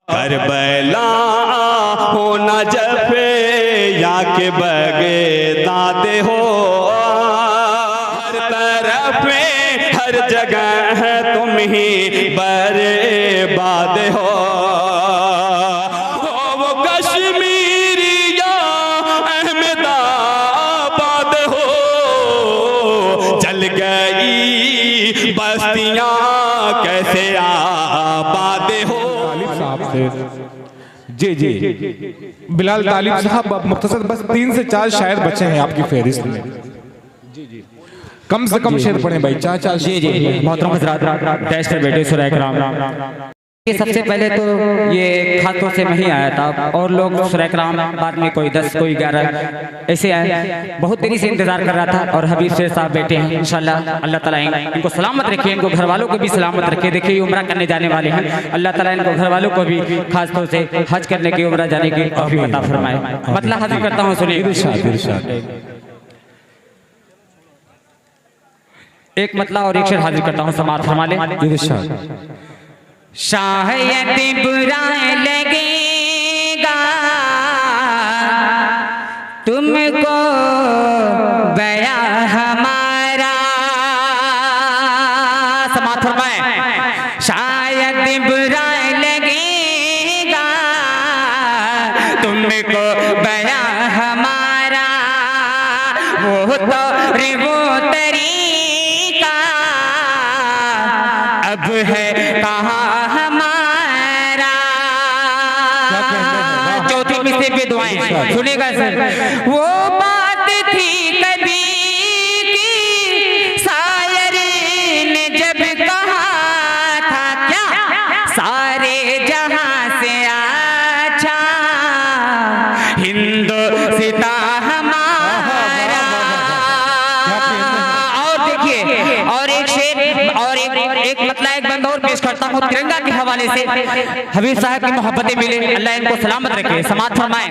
Karbala हो न जफे या के बगे दादे हो, हर तरफ में हर जगह है तुम ही बर्बाद हो। वो कश्मीरी या अहमदाबाद हो, जल गई बस्तियां कैसे आबाद हो। जी जी बिलाल तालिब साहब, मुख्तसर बस 3 से 4 शायर बचे हैं आपकी फहरिस्त में। जी जी कम से कम शेर पढ़े भाई, 4 जी जी मोहतरम हज़रात, डैश पर बैठे सुरह कराम। सबसे पहले तो ये खातों से नहीं आया था और लोग सुरह कराम बाद में कोई 10 कोई 11 ऐसे आए। बहुत देरी से इंतजार कर रहा था और हबीब शेर साहब बैठे हैं। इंशाल्लाह अल्लाह ताला इनको सलामत रखे, इनको घर वालों को भी सलामत रखे। देखिए ये उम्रा करने जाने वाले हैं, अल्लाह ताला इनको घर वालों को भी खास तौर से हज करने की उम्रा जाने की तौफीक अता फरमाए। मतलब हाजिर करता हूँ, सुनिए एक मतला और एक शेर हाजिर करता हूँ, समाअत फरमा ले। शायद बुरा लगेगा तुमको बया हमारा, समाअत फरमाए। शायद बुरा लगेगा तुमको बया हमारा, वो तो रिवो तरीका अब है कहाँ हमारा। चौथी मिसरे पे दुआएं सुनेगा सर। वो बात थी कभी की शायर ने जब कहा था, क्या सारे जहां से अच्छा हिंदुस्तां हमारा। और देखिए और एक शेर और एक मतलब एक बंद और पेश करता हूँ तिरंगा के हवाले से। हबीब साहब की मोहब्बतें मिले, अल्लाह इनको सलामत रखे, समाअत फरमाएं।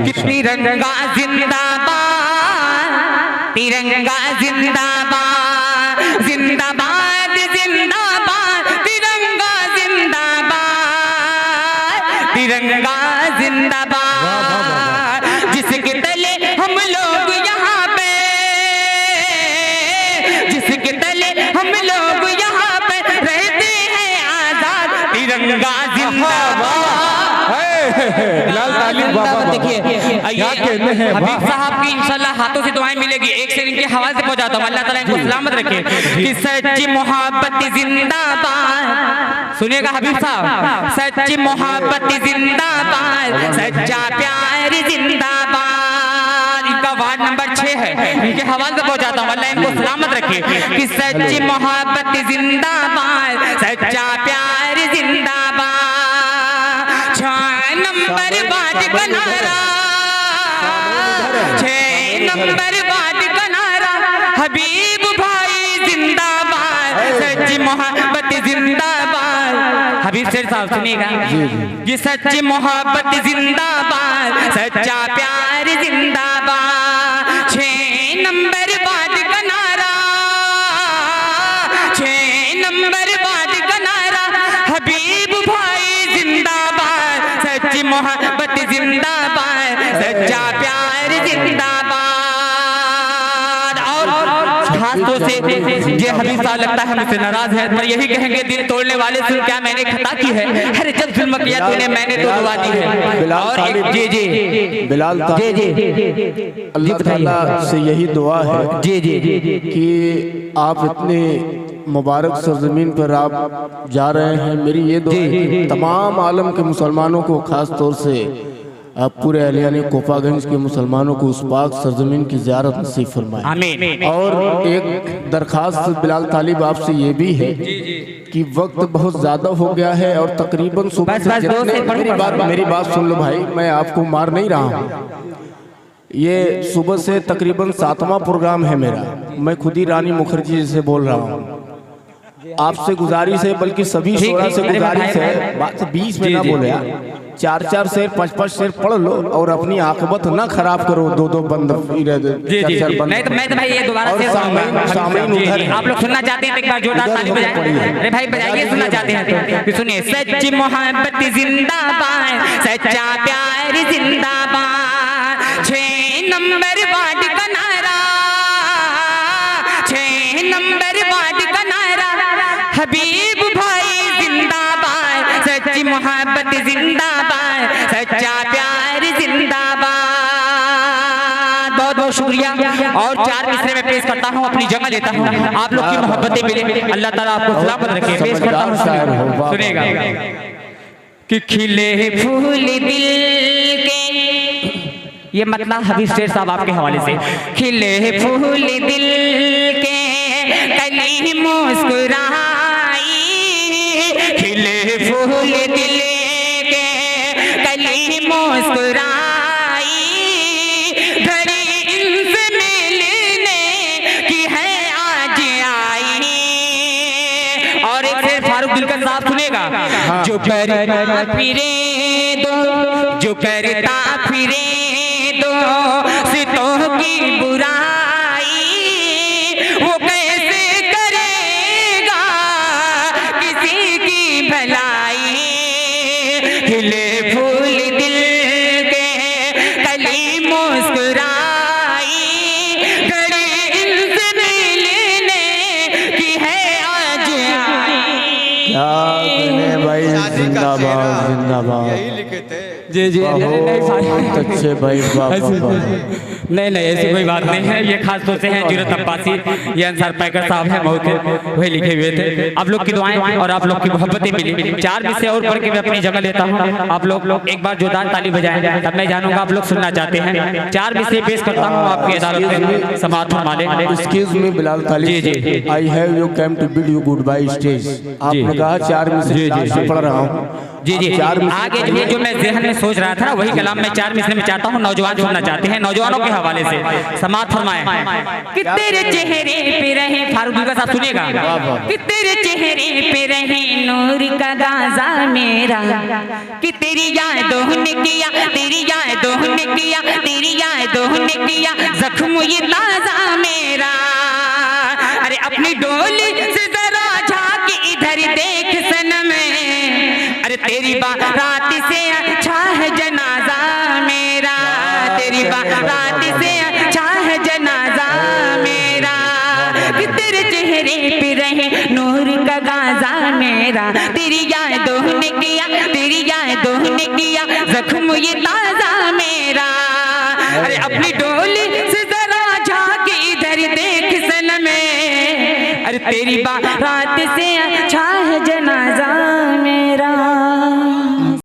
कितनी तिरंगा जिंदाबाद, तिरंगा जिंदाबाद, जिंदाबाद जिंदाबाद, तिरंगा जिंदाबाद, तिरंगा जिंदाबाद। जिसके तले हम लोग यहाँ पे, जिसके तले हम लोग यहाँ पे रहते हैं आजाद, तिरंगा जिंदाबाद। बिलाल तालिब बाबा देखिए हबीब साहब की इंशाल्लाह हाथों से दुआएं मिलेगी। एक शेर इनके हवाले से पहुंचाता हूं, अल्लाह ताला इनको सलामत रखे। कि सच्ची मोहब्बत जिंदाबाद, सुनिएगा हबीब साहब, सच्ची मोहब्बत जिंदाबाद, सच्चा प्यार जिंदाबाद। इनका वार्ड नंबर 6 है, इनके हवाले से पहुंचाता हूं, अल्लाह इनको सलामत रखे। कि सच्ची मोहब्बत जिंदाबाद, सच्चा प्यार जिंदाबाद। 6 नंबर वार्ड का नारा, 6 नंबर वार्ड का नारा, हबीब भाई जिंदाबाद, सच्ची मोहब्बत जिंदाबाद। हबीब शेर साहब सुनिएगा। ये सच्ची मोहब्बत जिंदाबाद, सच्चा प्यार जिंदाबाद। 6 नंबर वार्ड का नारा, 6 नंबर वार्ड का नारा, हबीब भाई जिंदाबाद, सच्ची मोहब्बत जिंदाबाद, सच्चा प्यार जिंदाबाद। और खासतौर से ये हबीब साहब लगता है मुझसे नाराज है, पर यही कहेंगे दिल तोड़ने वाले से क्या मैंने खता की है, अरे जब जुल्म किया तूने मैंने तो दुआ दी है। और जी जी बिलाल जी जी अल्लाह ताला से यही दुआ है जी जी कि आप इतने मुबारक सरजमीन पर आप जा रहे हैं। मेरी ये दुआ है कि तमाम आलम के मुसलमानों को, खास तौर से आप पूरे अलियानी कोपागंज के मुसलमानों को उस पाक सरजमीन की ज़ियारत नसीब फरमाएं। आमीन। और एक दरखास्त बिलाल तालिब आपसे ये भी है कि वक्त बहुत ज़्यादा हो गया है और तकरीबन सुबह से जितने, मेरी बात सुन लो भाई, मैं आपको मार नहीं रहा हूँ। ये सुबह से तकरीबन 7वां प्रोग्राम है मेरा, मैं खुद ही रानी मुखर्जी से बोल रहा हूँ। आपसे गुजारिश है, बल्कि सभी शोरा से गुजारिश है, बात 20 में ना बोले यार, 4-4 शेर 5-5 शेर पढ़ लो और अपनी आकबत ना खराब करो। 2-2 बंद नहीं तो मैं तो भाई ये दोबारा से सुनाऊंगा। आप लोग सुनना चाहते हैं तो एक बार जोरदार ताली बजाइए। अरे भाई बजाइए, सुनना चाहते हैं तो सुनिए। सच्ची मोहब्बत जिंदाबाद, सच्चा प्यार जिंदाबाद, 6 नंबर वार्ड का नारा, 6 नंबर वार्ड का नारा, हबीब भाई जिंदाबाद, सच्ची मोहब्बत जिंदाबाद, सच्चा प्यार जिंदाबाद। बहुत बहुत शुक्रिया। और 4 मिसरे में पेश करता हूँ, अपनी जगह लेता हूँ, आप लोग की मोहब्बतें मिले, अल्लाह ताला आपको सलामत रखे। पेश करता हूँ, सुनेगा कि खिले फूल दिल के, ये मतलब हबीब शेर साहब आपके हवाले से। खिले फूल दिल के कली मुस्कुराई, खिले फूल दिल के कली मुस्कुराई, घड़ी इनसे मिलने की है आज आई। और एक शेर फारूक दिलकर साहब सुनेगा। जो करता फिरे दो, जो करता फिरे दो सितों की बुराई, वो कैसे करेगा किसी की भलाई। खिले फूल दिल के कली मुस्कुराई, घड़ी इनसे मिलने की है आज आई। भाई जिंदाबाद जिंदाबाद। जी बहुत अच्छे भाई, नहीं ऐसी कोई बात नहीं है। ये खास तौर से हैं जुरत अब्बासी, ये अंसार पैकर साहब हैं मऊ के, वही लिखे हुए थे। आप लोग की दुआएं और आप लोग की मोहब्बतें मिली। 4 विषय और पढ़ के मैं अपनी जगह लेता हूँ। आप लोग एक बार जोरदार ताली बजाएं, तब मैं जानूंगा आप लोग सुनना चाहते हैं। 4 विषय पेश करता हूँ आपकी अदालत में, समाअत फरमाले। Excuse me Bilal Talib, ji I have you come to bid you good bye stage. आपने कहा 4 मिसरे पढ़ रहा हूँ। जी आगे जो मैं ज़हन में सोच रहा था वही कलाम मैं 4 मिसरे में चाहता हूँ नौजवान सुनना चाहते हैं। नौजवानों के हवाले से समाअत फरमाएं कि तेरे चेहरे पे रहे, फारूक दिलकर साहब सुनिएगा, कि तेरे चेहरे पे रहे नूर का गाजा मेरा, कि तेरी यादों ने किया, तेरी यादों ने किया, तेरी यादों ने किया जख्म ये ताजा मेरा। अरे अपनी डोली से जरा झांक इधर देख सनम, अरे तेरी बारात से अच्छा है जनाजा मेरा, तेरी बारात से अच्छा है जनाजा मेरा, कि तेरे चेहरे पे रहे नूर का गाजा मेरा, तेरी यादों ने किया, तेरी यादों ने किया जख्म ये ताजा मेरा। अरे अपनी डोली से जरा झांक इधर देख सनम, अरे तेरी बारात से अच्छा है